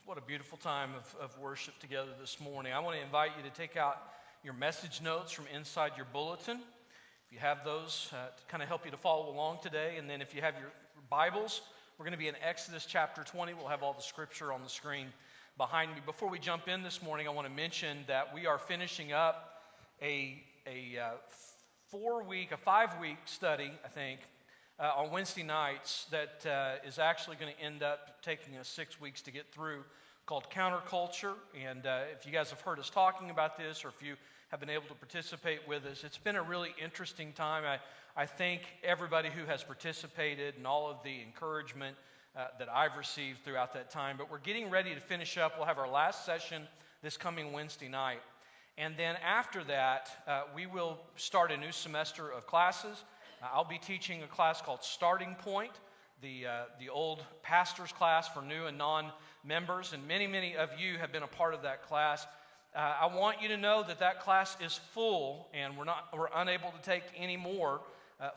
What a beautiful time of worship together this morning. I want to invite you to take out your message notes from inside your bulletin. If you have those, to kind of help you to follow along today. And then if you have your Bibles, we're going to be in Exodus chapter 20. We'll have all the scripture on the screen behind me. Before we jump in this morning, I want to mention that we are finishing up a 5-week study, I think, on Wednesday nights that is actually going to end up taking us 6 weeks to get through, called Counterculture. And if you guys have heard us talking about this, or if you have been able to participate with us, it's been a really interesting time. I thank everybody who has participated and all of the encouragement that I've received throughout that time. But we're getting ready to finish up. We'll have our last session this coming Wednesday night. And then after that, we will start a new semester of classes. I'll be teaching a class called Starting Point, the old pastor's class for new and non-members, and many of you have been a part of that class. I want you to know that class is full, and we're unable to take any more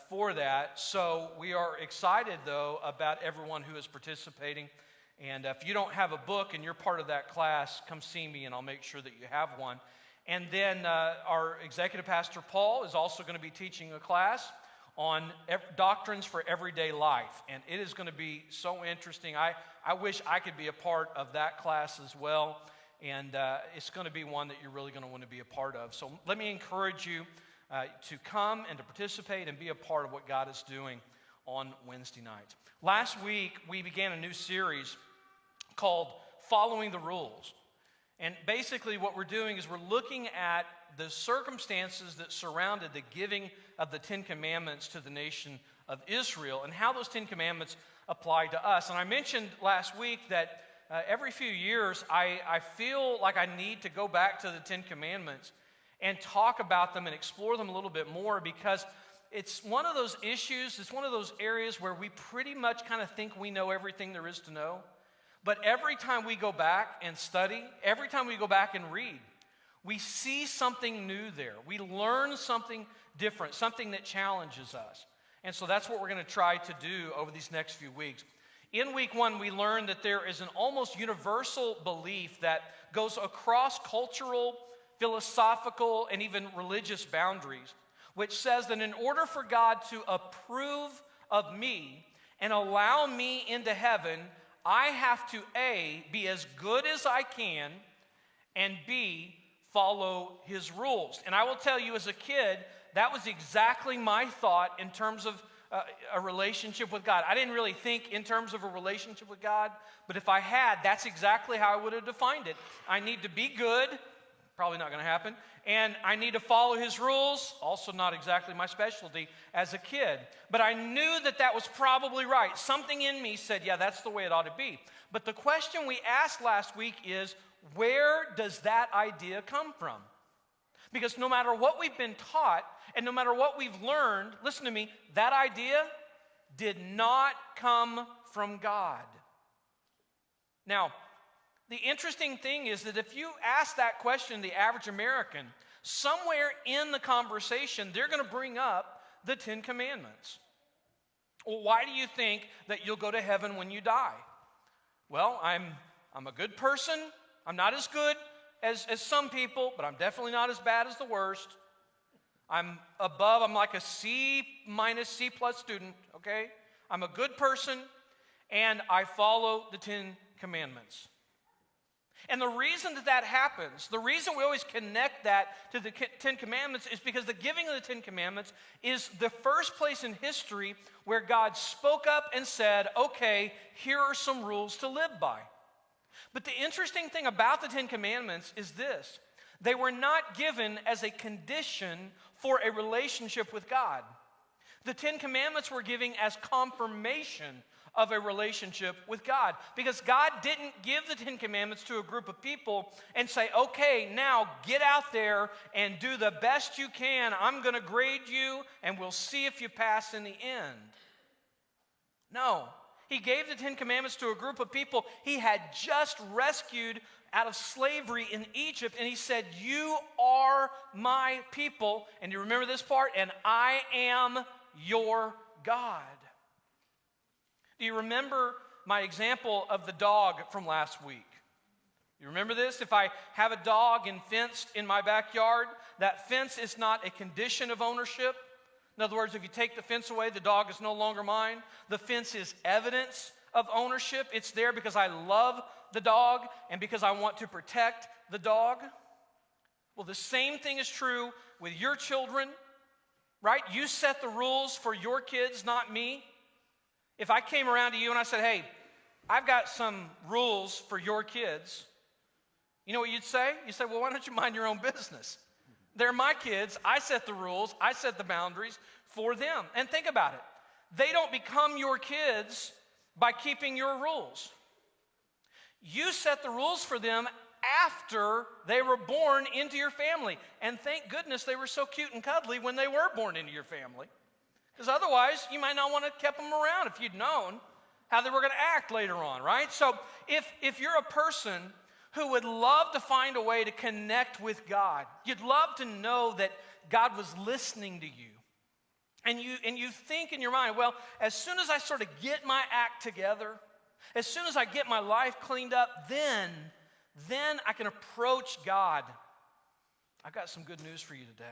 for that. So we are excited, though, about everyone who is participating. And if you don't have a book and you're part of that class, come see me, and I'll make sure that you have one. And then our executive pastor, Paul, is also going to be teaching a class on doctrines for everyday life. And it is going to be so interesting. I wish I could be a part of that class as well. And it's going to be one that you're really going to want to be a part of. So let me encourage you to come and to participate and be a part of what God is doing on Wednesday nights. Last week, we began a new series called Following the Rules. And basically what we're doing is we're looking at the circumstances that surrounded the giving of the Ten Commandments to the nation of Israel and how those Ten Commandments apply to us. And I mentioned last week that every few years I feel like I need to go back to the Ten Commandments and talk about them and explore them a little bit more, because it's one of those issues, it's one of those areas where we pretty much kind of think we know everything there is to know. But every time we go back and study, every time we go back and read, we see something new there. We learn something different, something that challenges us. And so that's what we're going to try to do over these next few weeks. In week 1, we learned that there is an almost universal belief that goes across cultural, philosophical, and even religious boundaries, which says that in order for God to approve of me and allow me into heaven, I have to A, be as good as I can, and B, follow his rules. And I will tell you, as a kid, that was exactly my thought in terms of a relationship with God. I didn't really think in terms of a relationship with God, but if I had, that's exactly how I would have defined it. I need to be good, probably not going to happen, and I need to follow his rules, also not exactly my specialty as a kid. But I knew that was probably right. Something in me said, yeah, that's the way it ought to be. But the question we asked last week is, where does that idea come from? Because no matter what we've been taught and no matter what we've learned, listen to me, that idea did not come from God. Now, the interesting thing is that if you ask that question to the average American, somewhere in the conversation, they're going to bring up the Ten Commandments. Well, why do you think that you'll go to heaven when you die? Well, I'm a good person. I'm not as good as some people, but I'm definitely not as bad as the worst. I'm like a C- C+ student, okay? I'm a good person, and I follow the Ten Commandments. And the reason that happens, the reason we always connect that to the Ten Commandments is because the giving of the Ten Commandments is the first place in history where God spoke up and said, okay, here are some rules to live by. But the interesting thing about the Ten Commandments is this: they were not given as a condition for a relationship with God. The Ten Commandments were given as confirmation of a relationship with God. Because God didn't give the Ten Commandments to a group of people and say, okay, now get out there and do the best you can. I'm going to grade you and we'll see if you pass in the end. No. He gave the Ten Commandments to a group of people he had just rescued out of slavery in Egypt. And he said, you are my people. And you remember this part? And I am your God. Do you remember my example of the dog from last week? You remember this? If I have a dog and fenced in my backyard, that fence is not a condition of ownership. In other words, if you take the fence away, the dog is no longer mine. The fence is evidence of ownership. It's there because I love the dog and because I want to protect the dog. Well, the same thing is true with your children, right? You set the rules for your kids, not me. If I came around to you and I said, hey, I've got some rules for your kids, you know what you'd say? You'd say, well, why don't you mind your own business? They're my kids. I set the rules. I set the boundaries for them. And think about it. They don't become your kids by keeping your rules. You set the rules for them after they were born into your family. And thank goodness they were so cute and cuddly when they were born into your family. Because otherwise, you might not want to keep them around if you'd known how they were going to act later on, right? So if you're a person who would love to find a way to connect with God, you'd love to know that God was listening to you. And you think in your mind, well, as soon as I sort of get my act together, as soon as I get my life cleaned up, then I can approach God. I've got some good news for you today.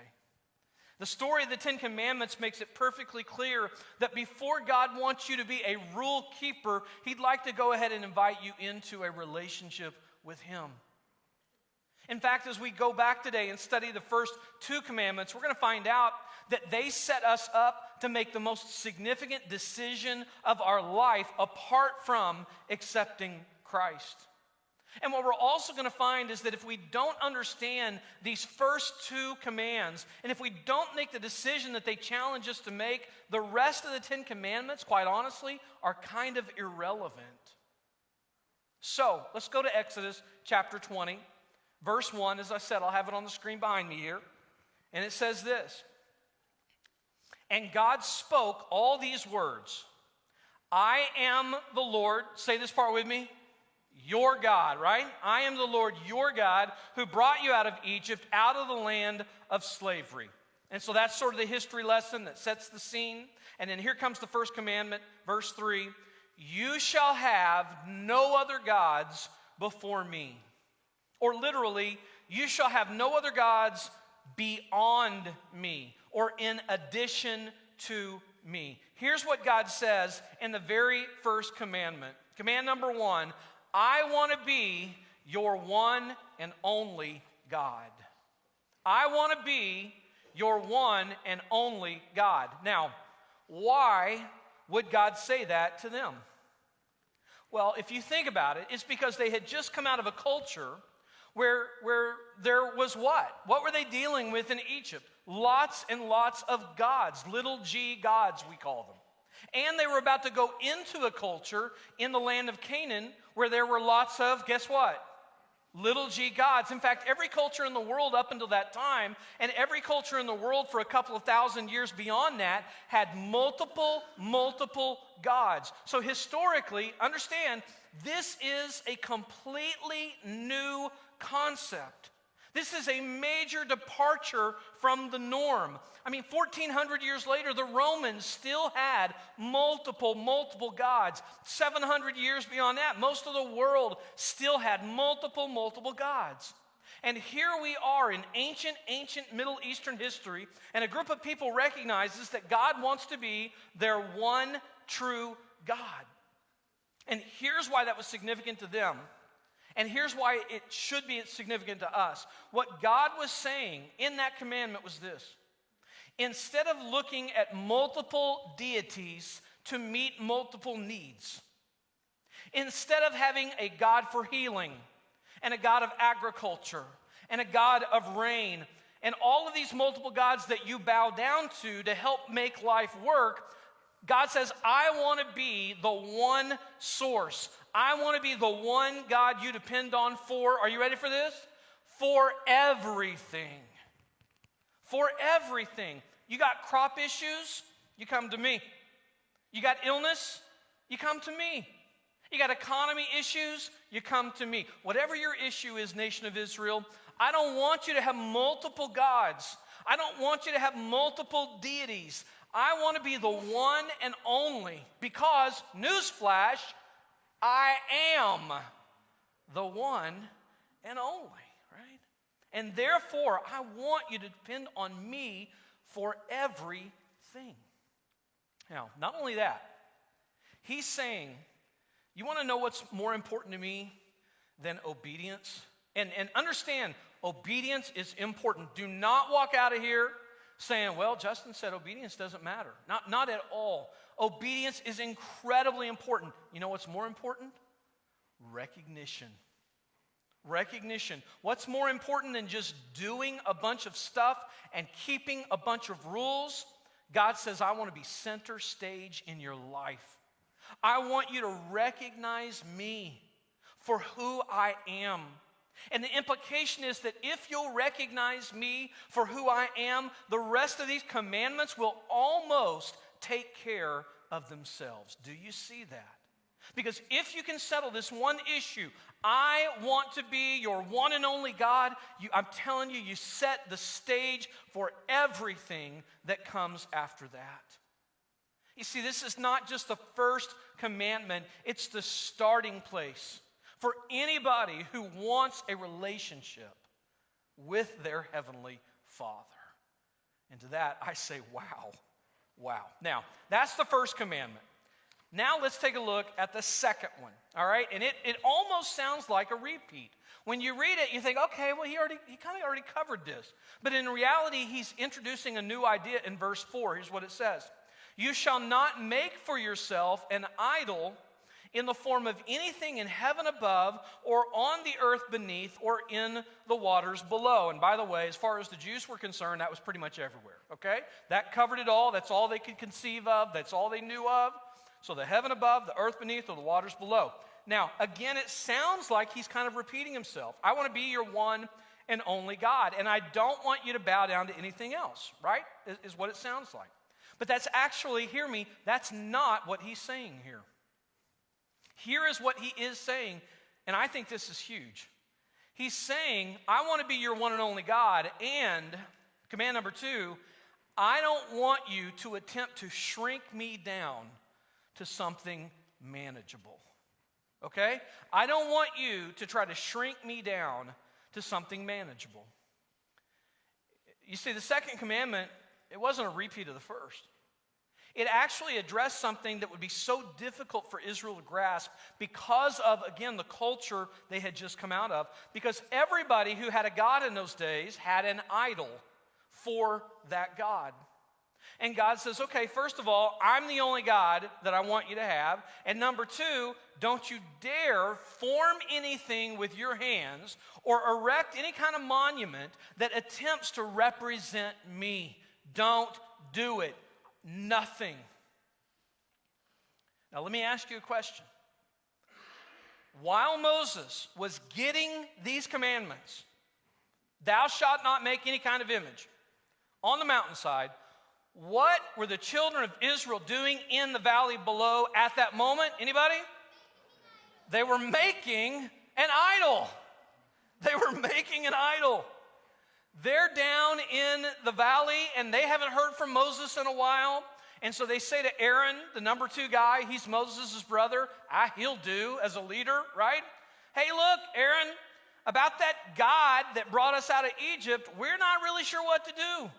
The story of the Ten Commandments makes it perfectly clear that before God wants you to be a rule keeper, He'd like to go ahead and invite you into a relationship with Him. In fact, as we go back today and study the first two commandments, we're going to find out that they set us up to make the most significant decision of our life apart from accepting Christ. And what we're also going to find is that if we don't understand these first two commands, and if we don't make the decision that they challenge us to make, the rest of the Ten Commandments, quite honestly, are kind of irrelevant. So, let's go to Exodus chapter 20, verse 1. As I said, I'll have it on the screen behind me here. And it says this: "And God spoke all these words, I am the Lord," say this part with me, "your God," right? "I am the Lord your God who brought you out of Egypt, out of the land of slavery." And so that's sort of the history lesson that sets the scene. And then here comes the first commandment, verse 3. "You shall have no other gods before me." Or literally, you shall have no other gods beyond me or in addition to me. Here's what God says in the very first commandment. Command number 1, I want to be your one and only God. I want to be your one and only God. Now, why would God say that to them? Well, if you think about it, it's because they had just come out of a culture where there was what? What were they dealing with in Egypt? Lots and lots of gods, little g gods we call them. And they were about to go into a culture in the land of Canaan where there were lots of, guess what? Little g gods. In fact, every culture in the world up until that time, and every culture in the world for a couple of thousand years beyond that, had multiple gods. So historically, understand, this is a completely new concept. This is a major departure from the norm. I mean, 1,400 years later, the Romans still had multiple gods. 700 years beyond that, most of the world still had multiple gods. And here we are in ancient Middle Eastern history, and a group of people recognizes that God wants to be their one true God. And here's why that was significant to them. And here's why it should be significant to us. What God was saying in that commandment was this: instead of looking at multiple deities to meet multiple needs, instead of having a God for healing and a God of agriculture and a God of rain and all of these multiple gods that you bow down to help make life work, God says, I want to be the one source. I want to be the one God you depend on for, are you ready for this? For everything. For everything. You got crop issues? You come to me. You got illness? You come to me. You got economy issues? You come to me. Whatever your issue is, nation of Israel, I don't want you to have multiple gods. I don't want you to have multiple deities. I want to be the one and only because, newsflash, I am the one and only, right? And therefore, I want you to depend on me for everything. Now, not only that, he's saying, you want to know what's more important to me than obedience? And understand, obedience is important. Do not walk out of here saying, well, Justin said obedience doesn't matter. Not at all. Obedience is incredibly important. You know what's more important? Recognition. Recognition. What's more important than just doing a bunch of stuff and keeping a bunch of rules? God says, I want to be center stage in your life. I want you to recognize me for who I am. And the implication is that if you'll recognize me for who I am, the rest of these commandments will almost take care of themselves. Do you see that? Because if you can settle this one issue, I want to be your one and only God, I'm telling you, you set the stage for everything that comes after that. You see, this is not just the first commandment, it's the starting place for anybody who wants a relationship with their Heavenly Father. And to that, I say, wow, wow. Now, that's the first commandment. Now let's take a look at the second one, all right? And it almost sounds like a repeat. When you read it, you think, okay, well, he kind of already covered this. But in reality, he's introducing a new idea in verse 4. Here's what it says. You shall not make for yourself an idol in the form of anything in heaven above or on the earth beneath or in the waters below. And by the way, as far as the Jews were concerned, that was pretty much everywhere, okay? That covered it all. That's all they could conceive of. That's all they knew of. So the heaven above, the earth beneath, or the waters below. Now, again, it sounds like he's kind of repeating himself. I want to be your one and only God, and I don't want you to bow down to anything else, right? Is what it sounds like. But that's actually, hear me, that's not what he's saying here. Here is what he is saying, and I think this is huge. He's saying, I want to be your one and only God, and command number 2, I don't want you to attempt to shrink me down to something manageable, okay? I don't want you to try to shrink me down to something manageable. You see, the second commandment, it wasn't a repeat of the first. It actually addressed something that would be so difficult for Israel to grasp because of, again, the culture they had just come out of. Because everybody who had a God in those days had an idol for that God. And God says, okay, first of all, I'm the only God that I want you to have. And number 2, don't you dare form anything with your hands or erect any kind of monument that attempts to represent me. Don't do it. Nothing. Now let me ask you a question. While Moses was getting these commandments, thou shalt not make any kind of image, on the mountainside, what were the children of Israel doing in the valley below at that moment? Anybody? They were making an idol. They were making an idol. They're down in the valley, and they haven't heard from Moses in a while. And so they say to Aaron, the number 2 guy, he's Moses' brother. He'll do as a leader, right? Hey, look, Aaron, about that God that brought us out of Egypt, we're not really sure what to do.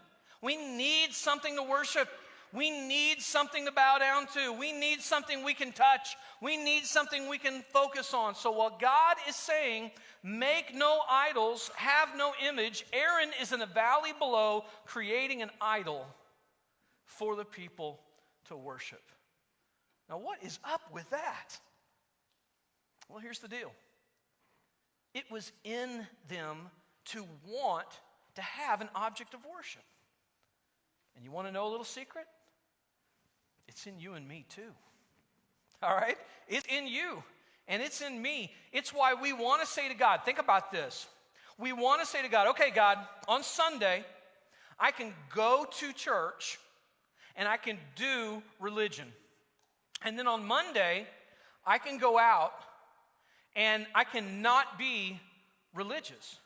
We need something to worship. We need something to bow down to. We need something we can touch. We need something we can focus on. So while God is saying, make no idols, have no image, Aaron is in the valley below creating an idol for the people to worship. Now, what is up with that? Well, here's the deal. It was in them to want to have an object of worship. And you want to know a little secret? It's in you and me too. All right? It's in you and it's in me. It's why we want to say to God, think about this. We want to say to God, okay, God, on Sunday, I can go to church and I can do religion. And then on Monday, I can go out and I cannot be religious.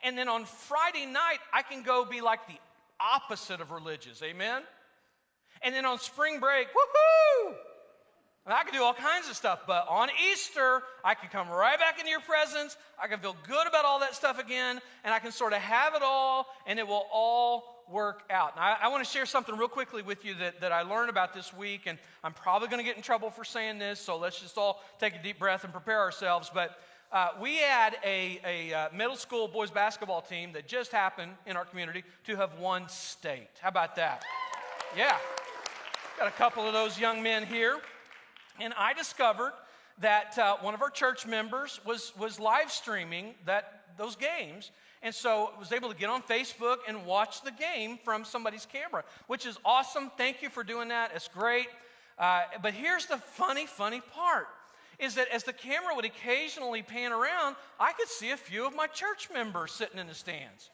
And then on Friday night, I can go be like the opposite of religious, amen? And then on spring break, woohoo! I can do all kinds of stuff, but on Easter, I can come right back into your presence. I can feel good about all that stuff again, and I can sort of have it all, and it will all work out. Now, I want to share something real quickly with you that I learned about this week, and I'm probably going to get in trouble for saying this, so let's just all take a deep breath and prepare ourselves. But we had a middle school boys basketball team that just happened in our community to have won state. How about that? Yeah. Got a couple of those young men here. And I discovered that one of our church members was live streaming those games. And so I was able to get on Facebook and watch the game from somebody's camera, which is awesome. Thank you for doing that. It's great. But here's the funny part, is that as the camera would occasionally pan around, I could see a few of my church members sitting in the stands.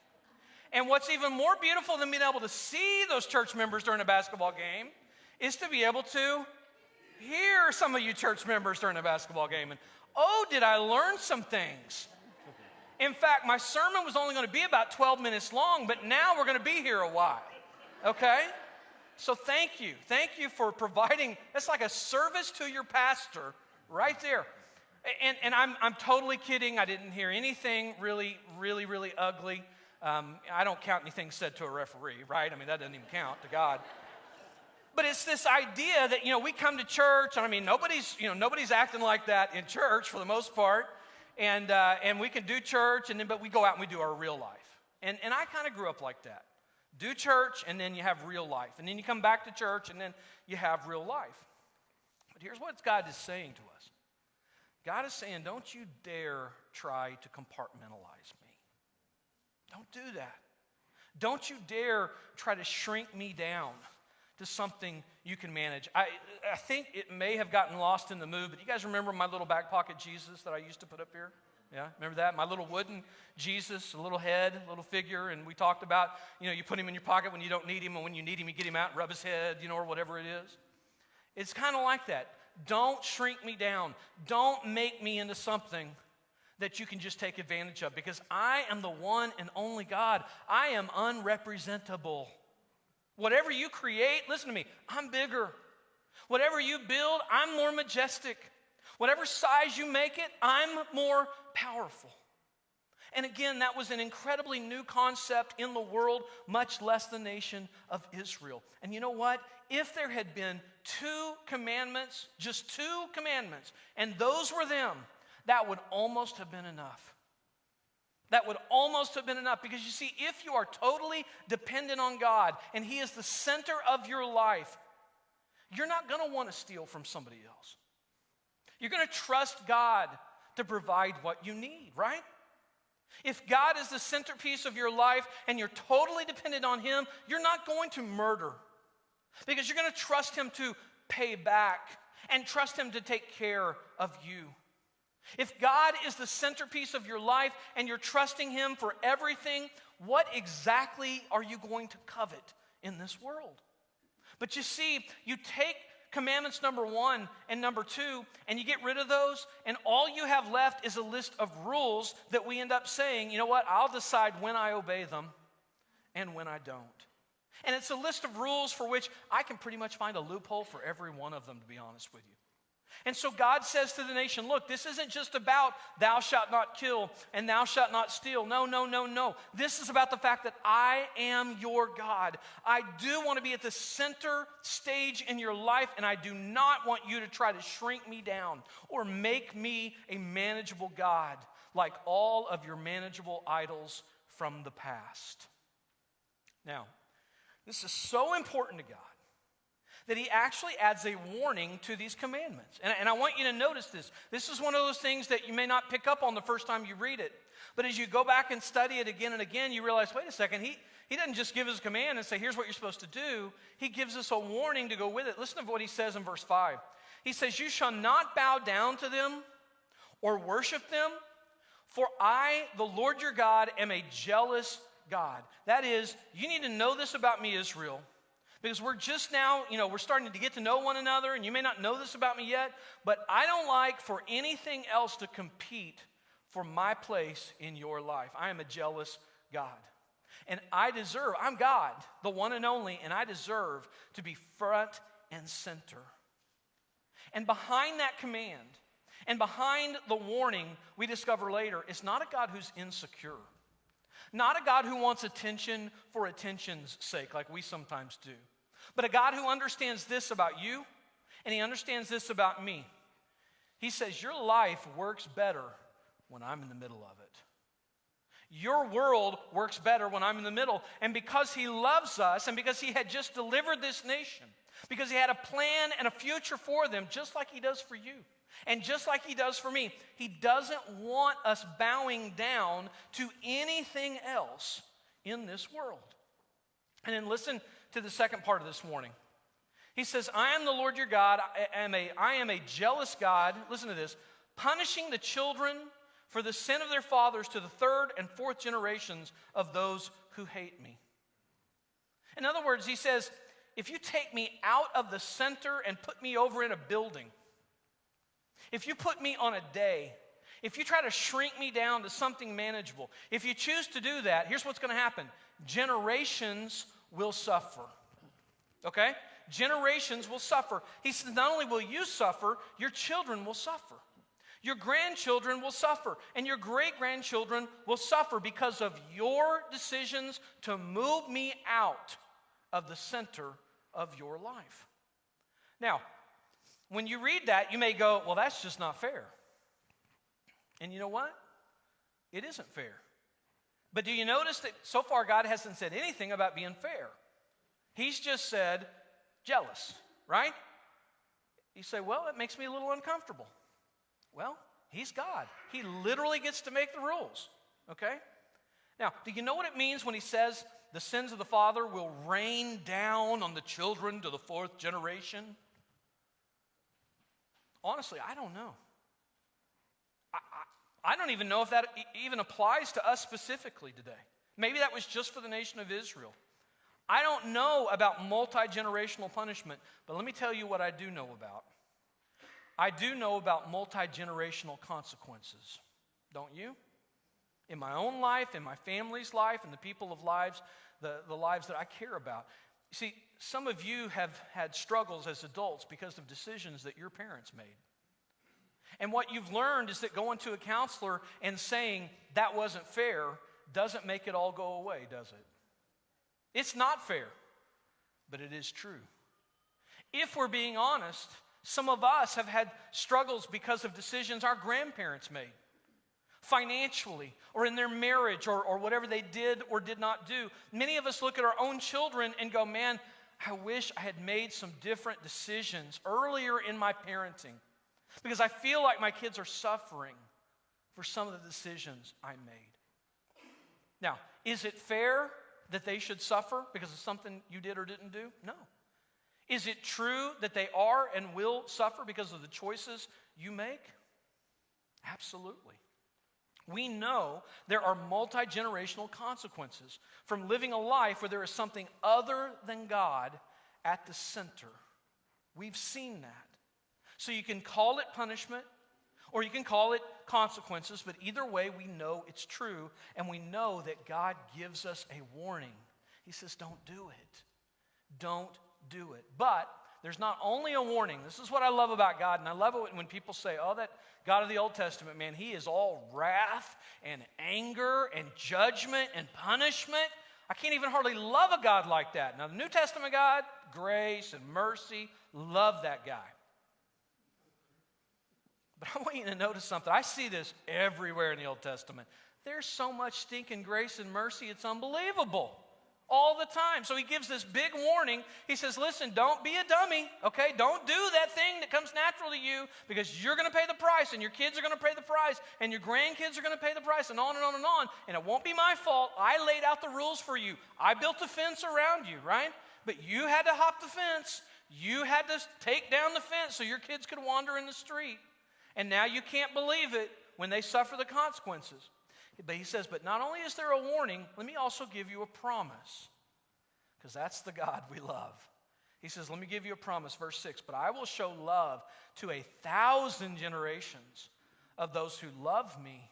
And what's even more beautiful than being able to see those church members during a basketball game is to be able to hear some of you church members during a basketball game. And oh, did I learn some things. In fact, my sermon was only going to be about 12 minutes long, but now we're going to be here a while. Okay? So thank you. Thank you for providing. That's like a service to your pastor right there. And I'm totally kidding. I didn't hear anything really ugly. I don't count anything said to a referee, right? I mean, that doesn't even count to God. But it's this idea that, we come to church, and I mean, nobody's acting like that in church for the most part, and we can do church, but we go out and we do our real life. And I kind of grew up like that. Do church, and then you have real life. And then you come back to church, and then you have real life. But here's what God is saying to us. God is saying, don't you dare try to compartmentalize me. Don't do that. Don't you dare try to shrink me down to something you can manage. I think it may have gotten lost in the move, but you guys remember my little back pocket Jesus that I used to put up here? Yeah, remember that? My little wooden Jesus, a little head, a little figure, and we talked about, you put him in your pocket when you don't need him, and when you need him, you get him out and rub his head, or whatever it is. It's kind of like that. Don't shrink me down. Don't make me into something that you can just take advantage of, because I am the one and only God. I am unrepresentable. Whatever you create, listen to me, I'm bigger. Whatever you build, I'm more majestic. Whatever size you make it, I'm more powerful. And again, that was an incredibly new concept in the world, much less the nation of Israel. And you know what? If there had been 2 commandments, just 2 commandments, and those were them, that would almost have been enough. That would almost have been enough, because you see, if you are totally dependent on God and He is the center of your life, you're not going to want to steal from somebody else. You're going to trust God to provide what you need, right? If God is the centerpiece of your life and you're totally dependent on Him, you're not going to murder, because you're going to trust Him to pay back and trust Him to take care of you. If God is the centerpiece of your life and you're trusting Him for everything, what exactly are you going to covet in this world? But you see, you take commandments number 1 and number 2, and you get rid of those, and all you have left is a list of rules that we end up saying, you know what, I'll decide when I obey them and when I don't. And it's a list of rules for which I can pretty much find a loophole for every one of them, to be honest with you. And so God says to the nation, look, this isn't just about thou shalt not kill and thou shalt not steal. No. This is about the fact that I am your God. I do want to be at the center stage in your life, and I do not want you to try to shrink me down or make me a manageable God like all of your manageable idols from the past. Now, this is so important to God that He actually adds a warning to these commandments. And I want you to notice this. This is one of those things that you may not pick up on the first time you read it. But as you go back and study it again and again, you realize, wait a second, he doesn't just give us a command and say, here's what you're supposed to do. He gives us a warning to go with it. Listen to what He says in verse 5. He says, you shall not bow down to them or worship them, for I, the Lord your God, am a jealous God. That is, you need to know this about me, Israel. Because we're just now, we're starting to get to know one another, and you may not know this about me yet, but I don't like for anything else to compete for my place in your life. I am a jealous God. And I'm God, the one and only, and I deserve to be front and center. And behind that command, and behind the warning, we discover later, it's not a God who's insecure. Not a God who wants attention for attention's sake, like we sometimes do. But a God who understands this about you, and he understands this about me. He says, your life works better when I'm in the middle of it. Your world works better when I'm in the middle. And because he loves us, and because he had just delivered this nation, because he had a plan and a future for them, just like he does for you, and just like he does for me, he doesn't want us bowing down to anything else in this world. And then listen to the second part of this morning. He says, I am the Lord your God. I am a jealous God. Listen to this. Punishing the children for the sin of their fathers to the third and fourth generations of those who hate me. In other words, he says, if you take me out of the center and put me over in a building, if you put me on a day, if you try to shrink me down to something manageable, if you choose to do that, here's what's going to happen. Generations will suffer. Okay? Generations will suffer. He says, not only will you suffer, your children will suffer. Your grandchildren will suffer, and your great-grandchildren will suffer because of your decisions to move me out of the center of your life. Now, when you read that, you may go, well, that's just not fair. And you know what? It isn't fair. But do you notice that so far God hasn't said anything about being fair? He's just said jealous, right? You say, well, it makes me a little uncomfortable. Well, he's God. He literally gets to make the rules, okay? Now, do you know what it means when he says the sins of the father will rain down on the children to the fourth generation? Honestly, I don't know. I don't even know if that even applies to us specifically today. Maybe that was just for the nation of Israel. I don't know about multi-generational punishment, but let me tell you what I do know about. I do know about multi-generational consequences, don't you? In my own life, in my family's life, in the people of lives, the lives that I care about. See, some of you have had struggles as adults because of decisions that your parents made. And what you've learned is that going to a counselor and saying that wasn't fair doesn't make it all go away, does it? It's not fair, but it is true. If we're being honest, some of us have had struggles because of decisions our grandparents made, financially, or in their marriage, or whatever they did or did not do. Many of us look at our own children and go, man, I wish I had made some different decisions earlier in my parenting, because I feel like my kids are suffering for some of the decisions I made. Now, is it fair that they should suffer because of something you did or didn't do? No. Is it true that they are and will suffer because of the choices you make? Absolutely. We know there are multi-generational consequences from living a life where there is something other than God at the center. We've seen that. So you can call it punishment or you can call it consequences, but either way we know it's true, and we know that God gives us a warning. He says, don't do it. Don't do it. But there's not only a warning. This is what I love about God, and I love it when people say, oh, that God of the Old Testament, man, he is all wrath and anger and judgment and punishment. I can't even hardly love a God like that. Now, the New Testament God, grace and mercy, love that guy. But I want you to notice something. I see this everywhere in the Old Testament. There's so much stinking grace and mercy, it's unbelievable. All the time. So he gives this big warning. He says, listen, don't be a dummy, okay? Don't do that thing that comes natural to you, because you're going to pay the price, and your kids are going to pay the price, and your grandkids are going to pay the price, and on and on and on. And it won't be my fault. I laid out the rules for you. I built a fence around you, right? But you had to hop the fence. You had to take down the fence so your kids could wander in the street. And now you can't believe it when they suffer the consequences. But he says, but not only is there a warning, let me also give you a promise. Because that's the God we love. He says, let me give you a promise, verse 6. But I will show love to 1,000 generations of those who love me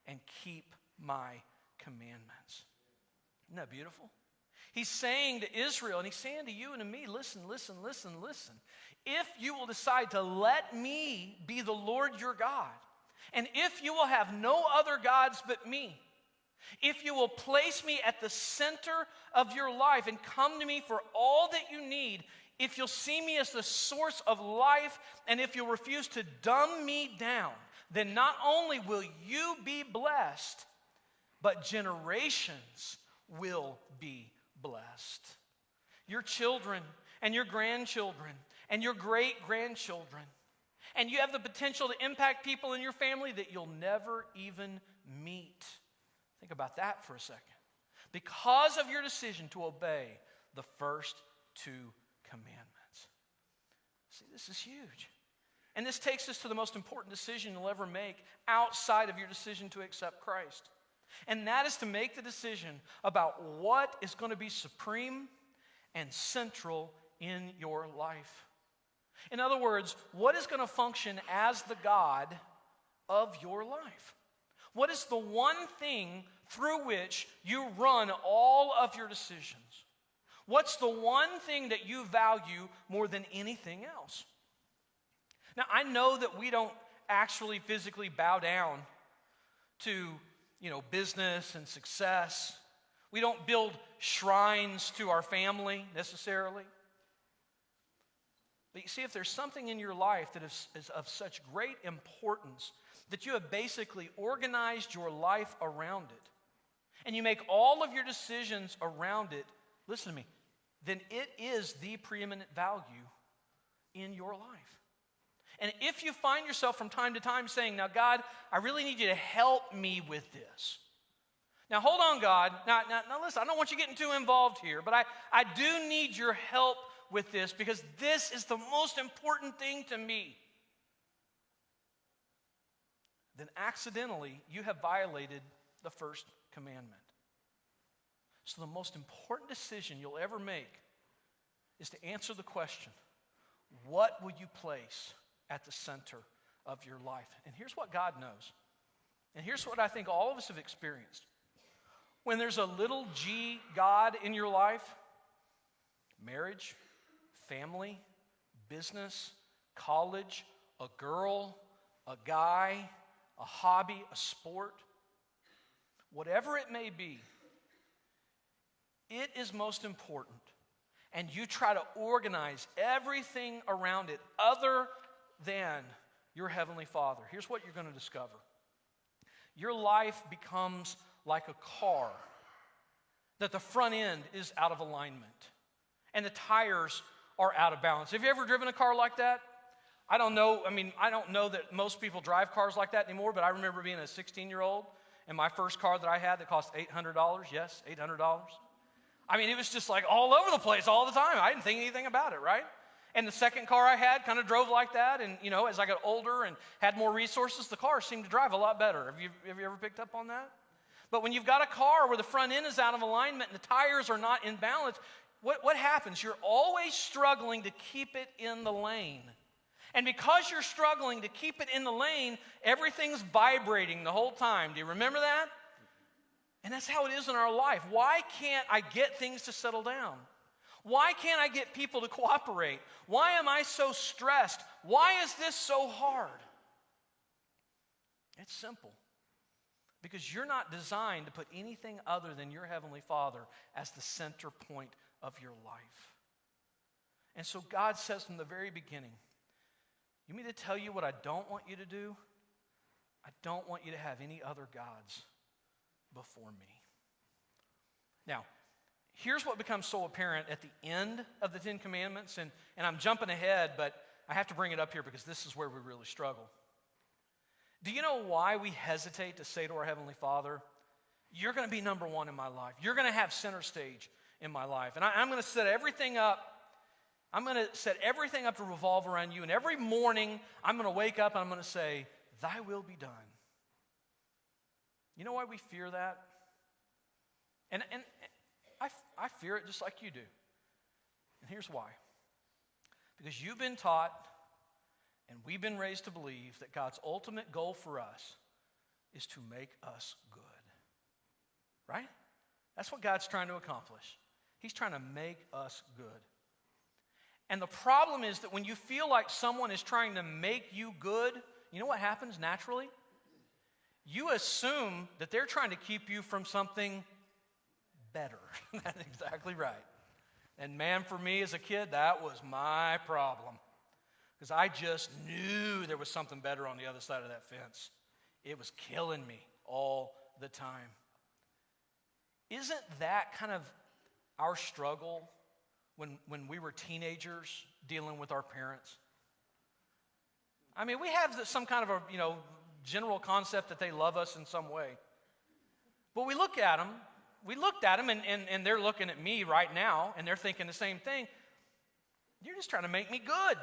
and keep my commandments. Isn't that beautiful? He's saying to Israel, and he's saying to you and to me, listen, listen, listen, listen. If you will decide to let me be the Lord your God, and if you will have no other gods but me, if you will place me at the center of your life and come to me for all that you need, if you'll see me as the source of life, and if you'll refuse to dumb me down, then not only will you be blessed, but generations will be blessed. Your children and your grandchildren and your great-grandchildren. And you have the potential to impact people in your family that you'll never even meet. Think about that for a second. Because of your decision to obey the first two commandments. See, this is huge. And this takes us to the most important decision you'll ever make outside of your decision to accept Christ. And that is to make the decision about what is going to be supreme and central in your life. In other words, what is going to function as the God of your life? What is the one thing through which you run all of your decisions? What's the one thing that you value more than anything else? Now, I know that we don't actually physically bow down to business and success. We don't build shrines to our family necessarily. But you see, if there's something in your life that is of such great importance that you have basically organized your life around it, and you make all of your decisions around it, listen to me, then it is the preeminent value in your life. And if you find yourself from time to time saying, now God, I really need you to help me with this. Now hold on, God. Now listen, I don't want you getting too involved here, but I do need your help with this because this is the most important thing to me. Then accidentally you have violated the first commandment. So the most important decision you'll ever make is to answer the question, what will you place at the center of your life? And here's what God knows. And here's what I think all of us have experienced. When there's a little g God in your life, marriage, family, business, college, a girl, a guy, a hobby, a sport, whatever it may be, it is most important. And you try to organize everything around it other than your Heavenly Father. Here's what you're going to discover. Your life becomes like a car that the front end is out of alignment and the tires are out of balance. Have you ever driven a car like that? I don't know that most people drive cars like that anymore, but I remember being a 16-year-old and my first car that I had that cost $800. Yes, $800. I mean, it was just like all over the place all the time. I didn't think anything about it, right? And the second car I had kind of drove like that. And, as I got older and had more resources, the car seemed to drive a lot better. Have you ever picked up on that? But when you've got a car where the front end is out of alignment and the tires are not in balance, what happens? You're always struggling to keep it in the lane. And because you're struggling to keep it in the lane, everything's vibrating the whole time. Do you remember that? And that's how it is in our life. Why can't I get things to settle down? Why can't I get people to cooperate? Why am I so stressed? Why is this so hard? It's simple. Because you're not designed to put anything other than your Heavenly Father as the center point of your life. And so God says from the very beginning, you mean to tell you what I don't want you to do? I don't want you to have any other gods before me. Now, here's what becomes so apparent at the end of the Ten Commandments, and I'm jumping ahead, but I have to bring it up here because this is where we really struggle. Do you know why we hesitate to say to our Heavenly Father, you're going to be number one in my life. You're going to have center stage in my life. And I'm going to set everything up. I'm going to set everything up to revolve around you. And every morning, I'm going to wake up and I'm going to say, thy will be done. You know why we fear that? And I fear it just like you do. And here's why. Because you've been taught and we've been raised to believe that God's ultimate goal for us is to make us good. Right? That's what God's trying to accomplish. He's trying to make us good. And the problem is that when you feel like someone is trying to make you good, you know what happens naturally? You assume that they're trying to keep you from something better. That's exactly right. And man, for me as a kid, that was my problem. Because I just knew there was something better on the other side of that fence. It was killing me all the time. Isn't that kind of our struggle when we were teenagers dealing with our parents? I mean, we have some kind of a, general concept that they love us in some way. But we looked at them, and they're looking at me right now, and they're thinking the same thing. You're just trying to make me good.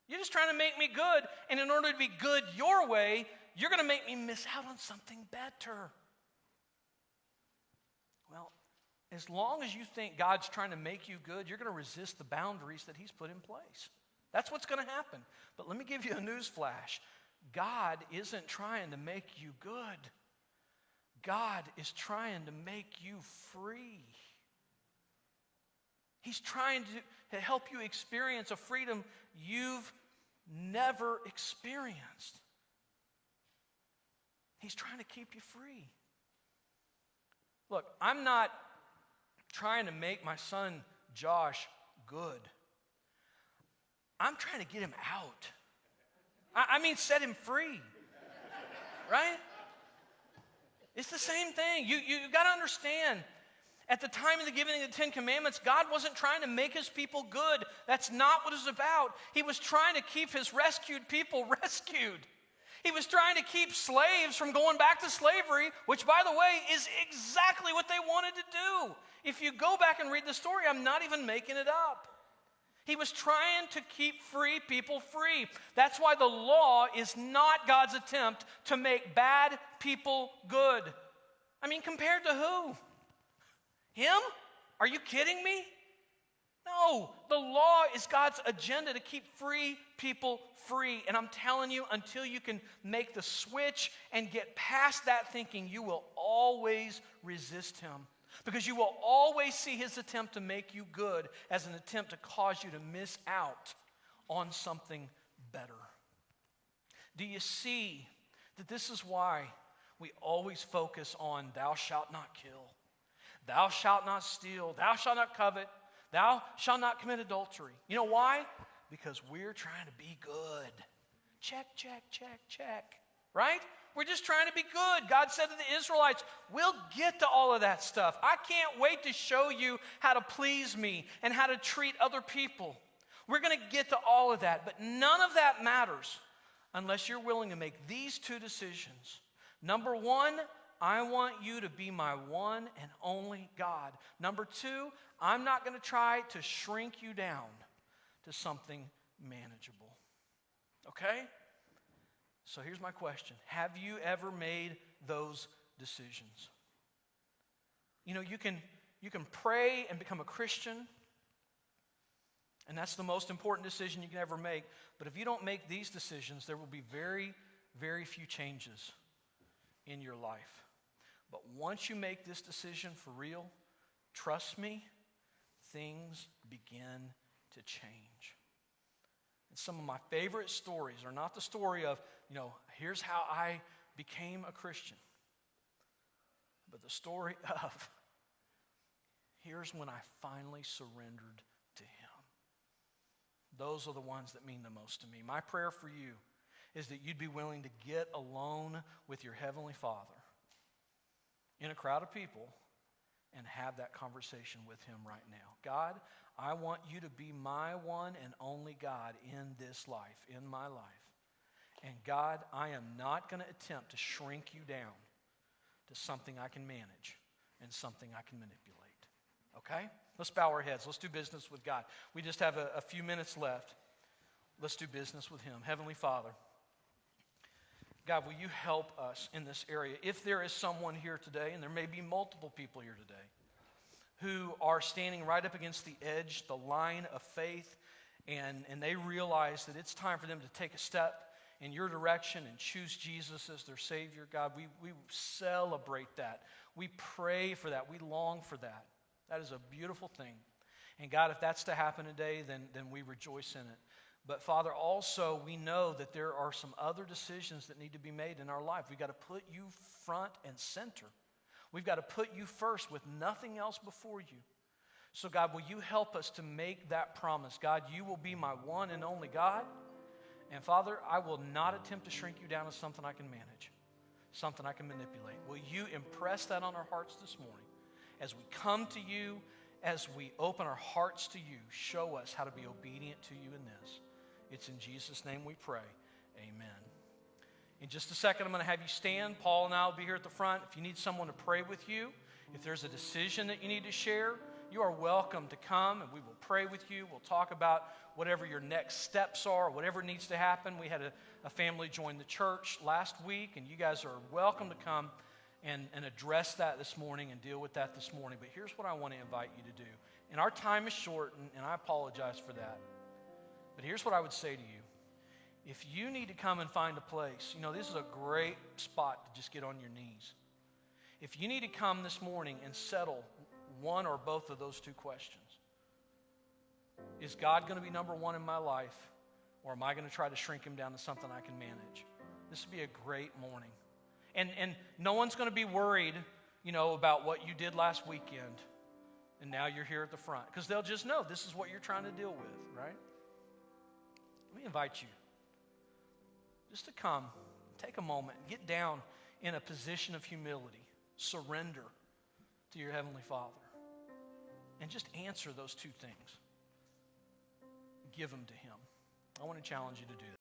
You're just trying to make me good, and in order to be good your way, you're going to make me miss out on something better. Well, as long as you think God's trying to make you good, you're going to resist the boundaries that He's put in place. That's what's going to happen. But let me give you a news flash. God isn't trying to make you good. God is trying to make you free. He's trying to help you experience a freedom you've never experienced. He's trying to keep you free. Look, I'm not trying to make my son Josh good. I'm trying to get him out. I mean, set him free. Right? It's the same thing. You got to understand, at the time of the giving of the Ten Commandments, God wasn't trying to make His people good. That's not what it's about. He was trying to keep His rescued people rescued. He was trying to keep slaves from going back to slavery, which, by the way, is exactly what they wanted to do. If you go back and read the story, I'm not even making it up. He was trying to keep free people free. That's why the law is not God's attempt to make bad people good. I mean, compared to who? Him? Are you kidding me? No, the law is God's agenda to keep free people free. And I'm telling you, until you can make the switch and get past that thinking, you will always resist Him. Because you will always see His attempt to make you good as an attempt to cause you to miss out on something better. Do you see that this is why we always focus on thou shalt not kill, thou shalt not steal, thou shalt not covet, thou shalt not commit adultery? You know why? Because we're trying to be good. Check, check, check, check. Right? We're just trying to be good. God said to the Israelites, we'll get to all of that stuff. I can't wait to show you how to please me and how to treat other people. We're going to get to all of that, but none of that matters unless you're willing to make these two decisions. Number one, I want you to be my one and only God. Number two, I'm not going to try to shrink you down to something manageable. Okay? So here's my question. Have you ever made those decisions? You know, you can pray and become a Christian, and that's the most important decision you can ever make. But if you don't make these decisions, there will be very, very few changes in your life. But once you make this decision for real, trust me, things begin to change. And some of my favorite stories are not the story of, here's how I became a Christian, but the story of, here's when I finally surrendered to Him. Those are the ones that mean the most to me. My prayer for you is that you'd be willing to get alone with your Heavenly Father in a crowd of people and have that conversation with Him right now. God, I want you to be my one and only God in this life, in my life. And God, I am not going to attempt to shrink you down to something I can manage and something I can manipulate. Okay? Let's bow our heads. Let's do business with God. We just have a few minutes left. Let's do business with Him. Heavenly Father, God, will you help us in this area? If there is someone here today, and there may be multiple people here today, who are standing right up against the edge, the line of faith, and they realize that it's time for them to take a step in your direction and choose Jesus as their Savior. God, we celebrate that. We pray for that. We long for that. That is a beautiful thing. And God, if that's to happen today, then we rejoice in it. But Father, also we know that there are some other decisions that need to be made in our life. We've got to put you front and center. We've got to put you first with nothing else before you. So God, will you help us to make that promise? God, you will be my one and only God. And Father, I will not attempt to shrink you down as something I can manage, something I can manipulate. Will you impress that on our hearts this morning? As we come to you, as we open our hearts to you, show us how to be obedient to you in this. It's in Jesus' name we pray. Amen. In just a second, I'm going to have you stand. Paul and I will be here at the front. If you need someone to pray with you, if there's a decision that you need to share, you are welcome to come and we will pray with you. We'll talk about whatever your next steps are, whatever needs to happen. We had a family join the church last week, and you guys are welcome to come and address that this morning and deal with that this morning. But here's what I want to invite you to do. And our time is short, and I apologize for that. But here's what I would say to you. If you need to come and find a place, this is a great spot to just get on your knees. If you need to come this morning and settle one or both of those two questions, is God going to be number one in my life, or am I going to try to shrink him down to something I can manage? This would be a great morning. And no one's going to be worried, about what you did last weekend, and now you're here at the front, because they'll just know this is what you're trying to deal with, right? Let me invite you just to come, take a moment, get down in a position of humility, surrender to your Heavenly Father, and just answer those two things. Give them to him. I want to challenge you to do that.